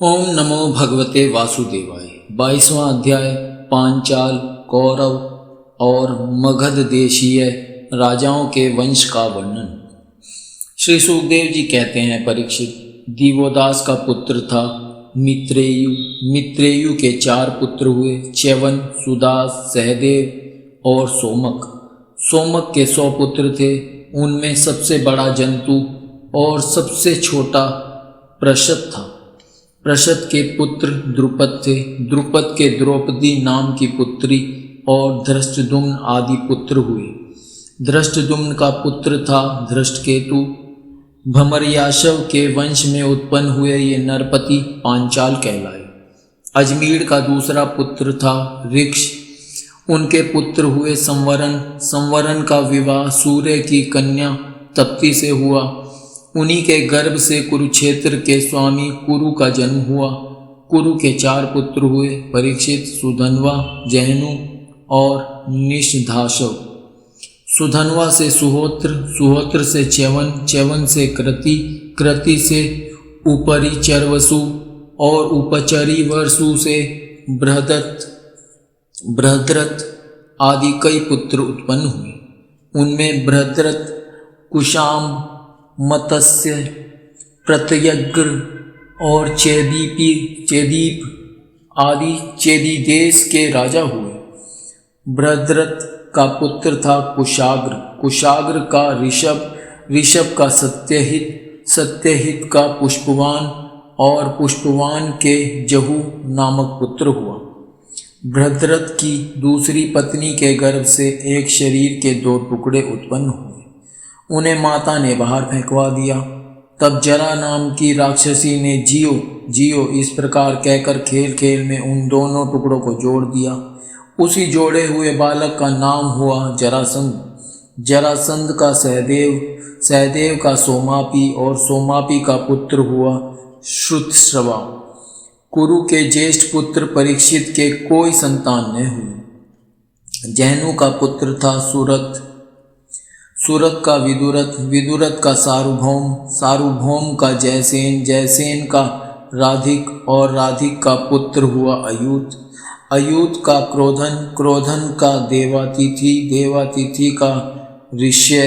ओम नमो भगवते वासुदेवाय। 22वां अध्याय पांचाल, कौरव और मगध देशीय राजाओं के वंश का वर्णन। श्री सुखदेव जी कहते हैं, परीक्षित, दिवोदास का पुत्र था मित्रेयु। मित्रेयु के 4 पुत्र हुए, च्यवन, सुदास, सहदेव और सोमक। सोमक के 100 पुत्र थे। उनमें सबसे बड़ा जंतु और सबसे छोटा प्रशत था। प्रशत के पुत्र द्रुपद थे। द्रुपद के द्रौपदी नाम की पुत्री और धृष्टद्युम्न आदि पुत्र हुए। धृष्टद्युम्न का पुत्र था धृष्टकेतु। भमरयाशव के वंश में उत्पन्न हुए ये नरपति पांचाल कहलाए। अजमीर का दूसरा पुत्र था ऋक्ष। उनके पुत्र हुए संवरण। संवरण का विवाह सूर्य की कन्या तप्ती से हुआ। उन्हीं के गर्भ से कुरुक्षेत्र के स्वामी कुरु का जन्म हुआ। कुरु के 4 पुत्र हुए, परीक्षित, सुधन्वा, जहनु और निषधाशव। सुधन्वा से सुहोत्र, सुहोत्र से च्यवन, च्यवन से कृति, कृति से उपरिचरवसु और उपचरिवर्सु से बृहदत्त, बृहद्रथ आदि कई पुत्र उत्पन्न हुए। उनमें बृहद्रथ, कुशाम, मत्स्य, प्रत्यग्र और चेदीप आदि चेदी देश के राजा हुए। बृहद्रथ का पुत्र था कुशाग्र। कुशाग्र का ऋषभ, ऋषभ का सत्यहित, सत्यहित का पुष्पवान और पुष्पवान के जहु नामक पुत्र हुआ। बृहद्रथ की दूसरी पत्नी के गर्भ से एक शरीर के 2 टुकड़े उत्पन्न हुए। उन्हें माता ने बाहर फेंकवा दिया। तब जरा नाम की राक्षसी ने जियो जियो इस प्रकार कहकर खेल खेल में उन दोनों टुकड़ों को जोड़ दिया। उसी जोड़े हुए बालक का नाम हुआ जरासंध। जरासंध का सहदेव, सहदेव का सोमापी और सोमापी का पुत्र हुआ श्रुतश्रवा। कुरु के ज्येष्ठ पुत्र परीक्षित के कोई संतान न हुई। जहनु का पुत्र था सुरथ। सुरथ का विदुरथ, विदुरथ का सार्वभौम, सार्वभौम का जयसेन, जयसेन का राधिक और राधिक का पुत्र हुआ अयूत। अयूत का क्रोधन, क्रोधन का देवातिथि, देवातिथि का ऋष्य,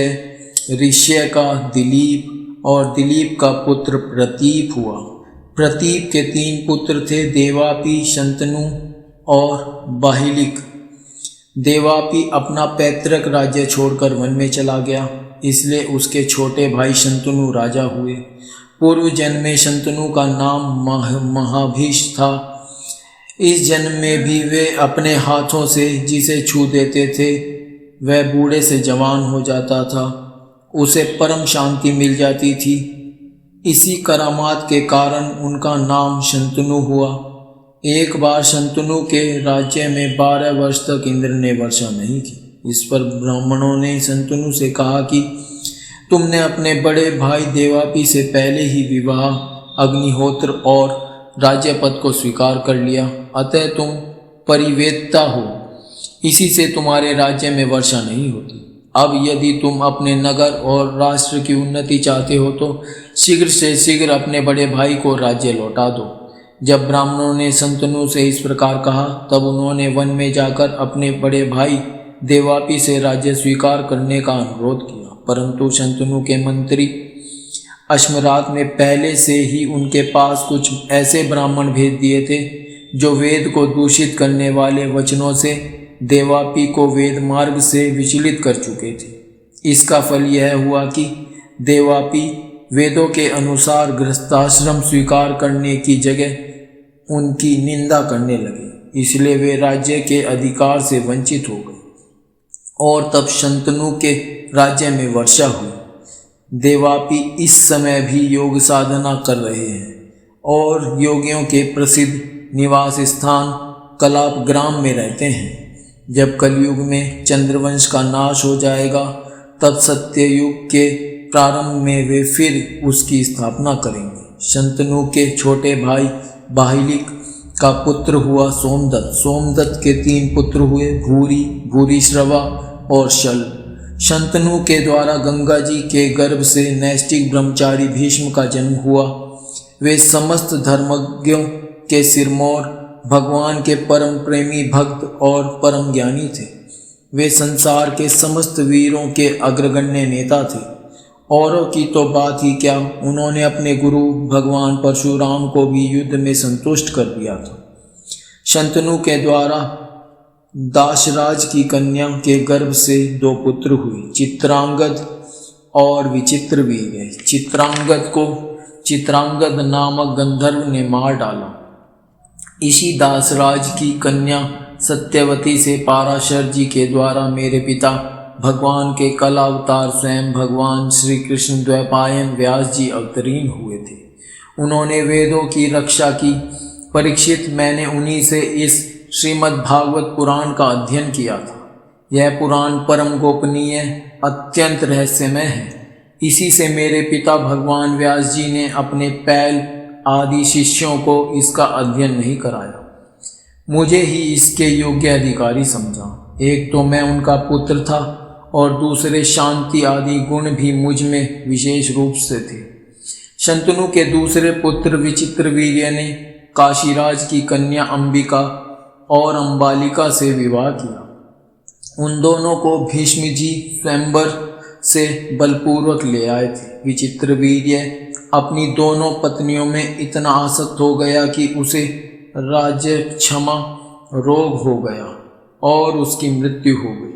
ऋष्य का दिलीप और दिलीप का पुत्र प्रतीप हुआ। प्रतीप के 3 पुत्र थे, देवापी, शंतनु और बाहिलिक। देवापी अपना पैतृक राज्य छोड़कर वन में चला गया, इसलिए उसके छोटे भाई शंतनु राजा हुए। पूर्व जन्म में शंतनु का नाम महाभीष था। इस जन्म में भी वे अपने हाथों से जिसे छू देते थे वह बूढ़े से जवान हो जाता था, उसे परम शांति मिल जाती थी। इसी करामात के कारण उनका नाम शंतनु हुआ। एक बार शंतनु के राज्य में 12 वर्ष तक इंद्र ने वर्षा नहीं की। इस पर ब्राह्मणों ने शंतनु से कहा कि तुमने अपने बड़े भाई देवापी से पहले ही विवाह, अग्निहोत्र और राज्य पद को स्वीकार कर लिया, अतः तुम परिवेत्ता हो। इसी से तुम्हारे राज्य में वर्षा नहीं होती। अब यदि तुम अपने नगर और राष्ट्र की उन्नति चाहते हो तो शीघ्र से शीघ्र अपने बड़े भाई को राज्य लौटा दो। जब ब्राह्मणों ने शंतनु से इस प्रकार कहा, तब उन्होंने वन में जाकर अपने बड़े भाई देवापी से राज्य स्वीकार करने का अनुरोध किया। परंतु शंतनु के मंत्री अश्मरात ने पहले से ही उनके पास कुछ ऐसे ब्राह्मण भेज दिए थे जो वेद को दूषित करने वाले वचनों से देवापी को वेद मार्ग से विचलित कर चुके थे। इसका फल यह हुआ कि देवापी वेदों के अनुसार गृहस्थाश्रम स्वीकार करने की जगह उनकी निंदा करने लगे, इसलिए वे राज्य के अधिकार से वंचित हो गए और तब शंतनु के राज्य में वर्षा हुई। देवापी इस समय भी योग साधना कर रहे हैं और योगियों के प्रसिद्ध निवास स्थान कलाप ग्राम में रहते हैं। जब कलयुग में चंद्रवंश का नाश हो जाएगा, तब सत्ययुग के प्रारंभ में वे फिर उसकी स्थापना करेंगे। शंतनु के छोटे भाई बाहिलिक का पुत्र हुआ सोमदत्त। सोमदत्त के 3 पुत्र हुए, भूरी, भूरिश्रवा और शल। शंतनु के द्वारा गंगा जी के गर्भ से नैष्टिक ब्रह्मचारी भीष्म का जन्म हुआ। वे समस्त धर्मज्ञों के सिरमौर, भगवान के परम प्रेमी भक्त और परम ज्ञानी थे। वे संसार के समस्त वीरों के अग्रगण्य नेता थे। औरों की तो बात ही क्या, उन्होंने अपने गुरु भगवान परशुराम को भी युद्ध में संतुष्ट कर दिया था। शंतनु के द्वारा दाशराज की कन्या के गर्भ से 2 पुत्र हुए, चित्रांगद और विचित्रवीर्य। चित्रांगद को चित्रांगद नामक गंधर्व ने मार डाला। इसी दासराज की कन्या सत्यवती से पाराशर जी के द्वारा मेरे पिता भगवान के कला अवतार स्वयं भगवान श्री कृष्ण द्वैपायन व्यास जी अवतीर्ण हुए थे। उन्होंने वेदों की रक्षा की। परीक्षित, मैंने उन्हीं से इस श्रीमद् भागवत पुराण का अध्ययन किया था। यह पुराण परम गोपनीय, अत्यंत रहस्यमय है। इसी से मेरे पिता भगवान व्यास जी ने अपने पैल आदि शिष्यों को इसका अध्ययन नहीं कराया। मुझे ही इसके योग्य अधिकारी समझा। एक तो मैं उनका पुत्र था और दूसरे शांति आदि गुण भी मुझ में विशेष रूप से थे। शंतनु के दूसरे पुत्र विचित्रवीर्य ने काशीराज की कन्या अंबिका और अंबालिका से विवाह किया। उन दोनों को भीष्म जी स्वयंवर से बलपूर्वक ले आए थे। विचित्रवीर्य अपनी दोनों पत्नियों में इतना आसक्त हो गया कि उसे राज्यक्षमा रोग हो गया और उसकी मृत्यु हो गई।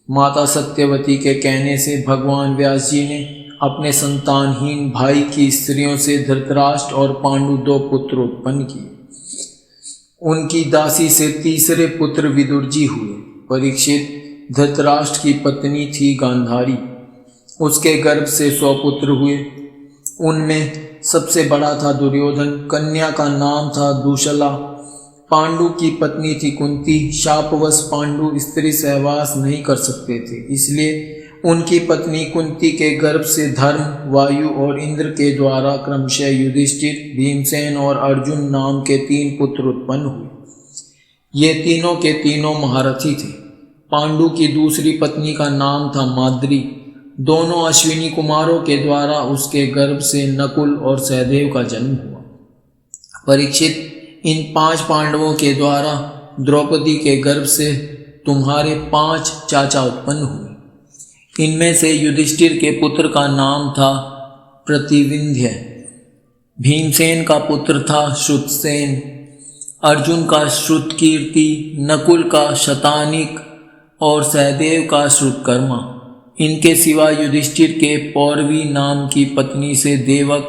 माता सत्यवती के कहने से भगवान व्यास जी ने अपने संतानहीन भाई की स्त्रियों से धृतराष्ट्र और पांडु 2 पुत्र उत्पन्न किए। उनकी दासी से तीसरे पुत्र विदुर जी हुए। परीक्षित, धृतराष्ट्र की पत्नी थी गांधारी। उसके गर्भ से 100 पुत्र हुए। उनमें सबसे बड़ा था दुर्योधन। कन्या का नाम था दुशला। पांडु की पत्नी थी कुंती। शापवश पांडु स्त्री सहवास नहीं कर सकते थे, इसलिए उनकी पत्नी कुंती के गर्भ से धर्म, वायु और इंद्र के द्वारा क्रमशः युधिष्ठिर, भीमसेन और अर्जुन नाम के 3 पुत्र उत्पन्न हुए। ये तीनों के तीनों महारथी थे। पांडु की दूसरी पत्नी का नाम था माद्री। दोनों अश्विनी कुमारों के द्वारा उसके गर्भ से नकुल और सहदेव का जन्म हुआ। परीक्षित, इन 5 पांडवों के द्वारा द्रौपदी के गर्भ से तुम्हारे 5 चाचा उत्पन्न हुए। इनमें से युधिष्ठिर के पुत्र का नाम था प्रतिविंध्य, भीमसेन का पुत्र था श्रुतसेन, अर्जुन का श्रुतकीर्ति, नकुल का शतानिक और सहदेव का श्रुतकर्मा। इनके सिवा युधिष्ठिर के पौरवी नाम की पत्नी से देवक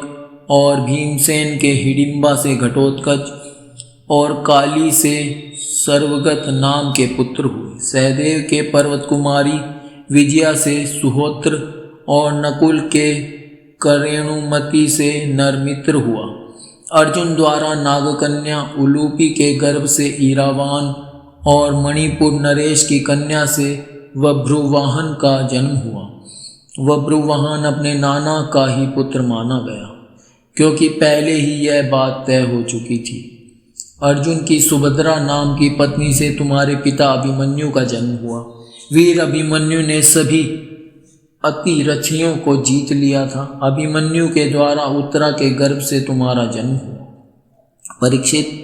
और भीमसेन के हिडिंबा से घटोत्कच और काली से सर्वगत नाम के पुत्र हुए। सहदेव के पर्वत कुमारी विजया से सुहोत्र और नकुल के करेणुमति से नरमित्र हुआ। अर्जुन द्वारा नागकन्या उलूपी के गर्भ से ईरावान और मणिपुर नरेश की कन्या से वभ्रुवाहन का जन्म हुआ। वभ्रुवाहन अपने नाना का ही पुत्र माना गया, क्योंकि पहले ही यह बात तय हो चुकी थी। अर्जुन की सुभद्रा नाम की पत्नी से तुम्हारे पिता अभिमन्यु का जन्म हुआ। वीर अभिमन्यु ने सभी अतिरथियों को जीत लिया था। अभिमन्यु के द्वारा उत्तरा के गर्भ से तुम्हारा जन्म हुआ। परीक्षित,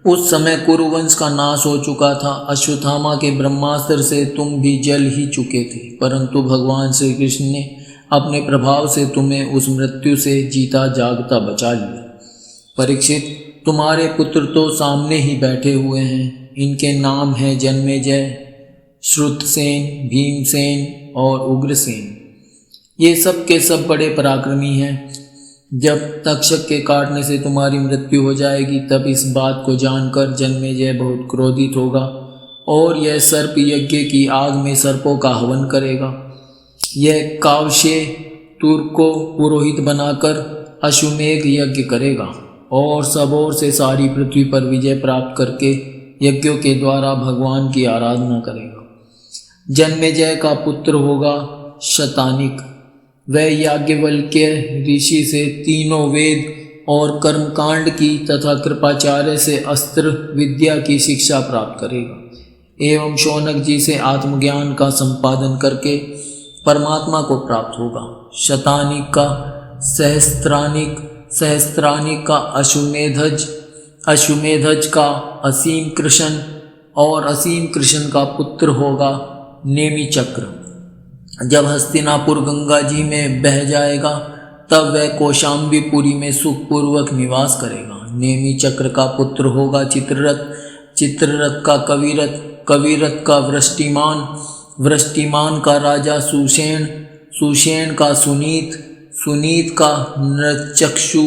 उस समय कुरुवंश का नाश हो चुका था। अश्वत्थामा के ब्रह्मास्त्र से तुम भी जल ही चुके थे, परंतु भगवान श्री कृष्ण ने अपने प्रभाव से तुम्हें उस मृत्यु से जीता जागता बचा लिया। परीक्षित, तुम्हारे पुत्र तो सामने ही बैठे हुए हैं। इनके नाम हैं जन्मेजय, श्रुतसेन, भीमसेन और उग्रसेन। ये सब के सब बड़े पराक्रमी हैं। जब तक्षक के काटने से तुम्हारी मृत्यु हो जाएगी, तब इस बात को जानकर जन्मेजय बहुत क्रोधित होगा और यह सर्प यज्ञ की आग में सर्पों का हवन करेगा। यह कावशे तुर्क को पुरोहित बनाकर अश्वमेघ यज्ञ करेगा और सब ओर से सारी पृथ्वी पर विजय प्राप्त करके यज्ञों के द्वारा भगवान की आराधना करेगा। जन्मेजय का पुत्र होगा शतानिक। वह याज्ञवल्क्य ऋषि से तीनों वेद और कर्मकांड की तथा कृपाचार्य से अस्त्र विद्या की शिक्षा प्राप्त करेगा एवं शौनक जी से आत्मज्ञान का संपादन करके परमात्मा को प्राप्त होगा। शतानिक का सहस्त्रानिक सहस्त्रानिक का अश्वमेधज का असीम कृष्ण और असीम कृष्ण का पुत्र होगा नेमि चक्र। जब हस्तिनापुर गंगा जी में बह जाएगा तब वह कौशाम्बीपुरी में सुखपूर्वक निवास करेगा। नेमि चक्र का पुत्र होगा चित्ररथ, चित्ररथ का कविरथ, कविरथ का वृष्टिमान, वृष्टिमान का राजा सुषेण, सुषेण का सुनीत, सुनीत का नृचक्षु,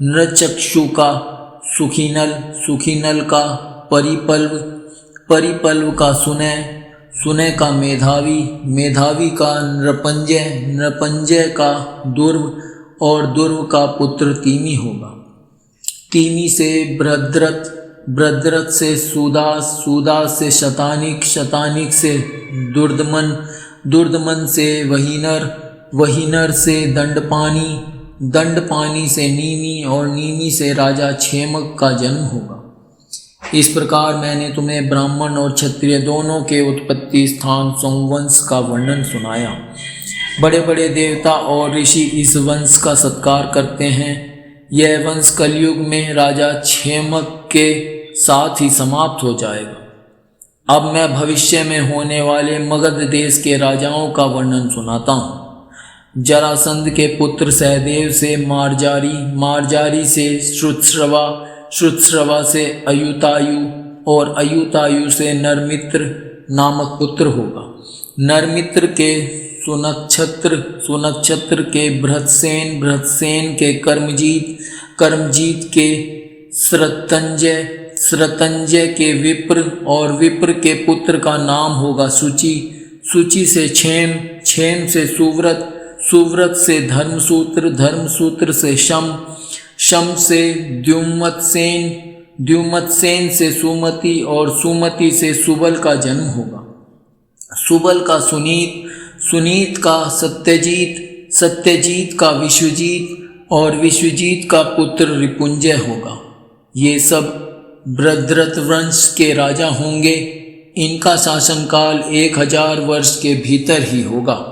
नृचक्षु का सुखीनल, सुखीनल का परिपल्व, परिपल्व का सुनय, सुनय का मेधावी, मेधावी का नृपंजय, नृपंजय का दुर्व और दुर्व का पुत्र तीमी होगा। तीमी से बृहद्रथ, बृहद्रथ से सुदास, सुदास से शतानिक, शतानिक से दुर्दमन, दुर्दमन से वहीनर, वहीनर से दंडपानी, दंडपानी से नीमी और नीमी से राजा क्षेमक का जन्म होगा। इस प्रकार मैंने तुम्हें ब्राह्मण और क्षत्रिय दोनों के उत्पत्ति स्थान सोमवंश का वर्णन सुनाया। बड़े बड़े देवता और ऋषि इस वंश का सत्कार करते हैं। यह वंश कलयुग में राजा क्षेमक के साथ ही समाप्त हो जाएगा। अब मैं भविष्य में होने वाले मगध देश के राजाओं का वर्णन सुनाता हूँ। जरासंध के पुत्र सहदेव से मार्जारी, मार्जारी से श्रुतश्रवा, श्रुतश्रवा से अयुतायु और अयुतायु से नरमित्र नामक पुत्र होगा। नरमित्र के सुनक्षत्र, सुनक्षत्र के बृहत्सेन, बृहत्सेन के कर्मजीत, कर्मजीत के श्रतंजय, श्रतंजय के विप्र और विप्र के पुत्र का नाम होगा सुचि, सुचि से क्षेम, क्षेम से सुव्रत, सुव्रत से धर्मसूत्र, धर्मसूत्र से शम, शम से द्युमत्सेन, द्युमत्सेन से सुमति और सुमति से सुबल का जन्म होगा। सुबल का सुनीत, सुनीत का सत्यजीत, सत्यजीत का विश्वजीत और विश्वजीत का पुत्र रिपुंजय होगा। ये सब बृहद्रथ वंश के राजा होंगे। इनका शासनकाल 1000 वर्ष के भीतर ही होगा।